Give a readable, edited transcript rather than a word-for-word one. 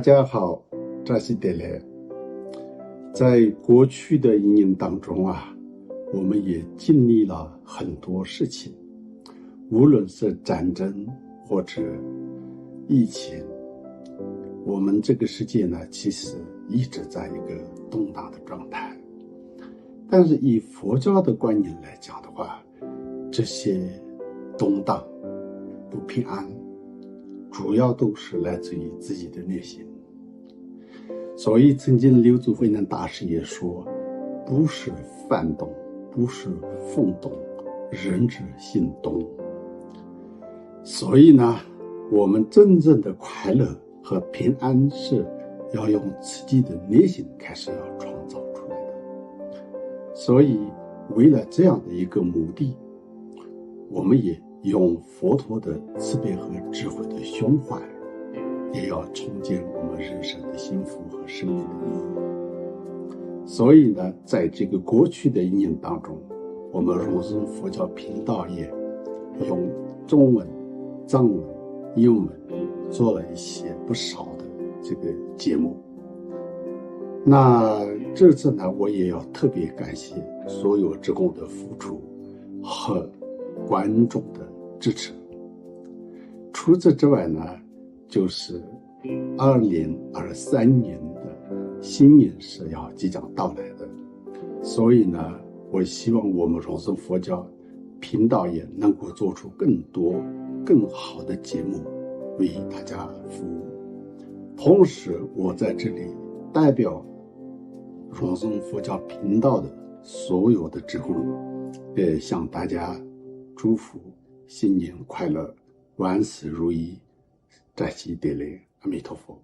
家好，扎西德勒。在过去的1年当中我们也经历了很多事情，无论是战争或者疫情，我们这个世界呢，其实一直在一个动荡的状态。但是以佛教的观念来讲的话，这些动荡、不平安，主要都是来自于自己的内心。所以曾经六祖慧能大师也说，不是幡动，不是风动，人之心动。所以呢，我们真正的快乐和平安是要用自己的内心开始要创造出来的。所以为了这样的一个目的，我们也用佛陀的慈悲和智慧的胸怀，也要重建我们人生的幸福和生命的意义。所以呢，在这个过去的1年当中，我们荣生佛教频道也用中文、藏文、英文做了一些不少的这个节目。那这次呢，我也要特别感谢所有志工的付出和观众的支持。除此之外呢，就是2023年的新年是要即将到来的，所以呢，我希望我们荣生佛教频道也能够做出更多更好的节目为大家服务。同时我在这里代表荣生佛教频道的所有的志工，向大家祝福新年快乐，万事如意，扎西德勒，阿弥陀佛。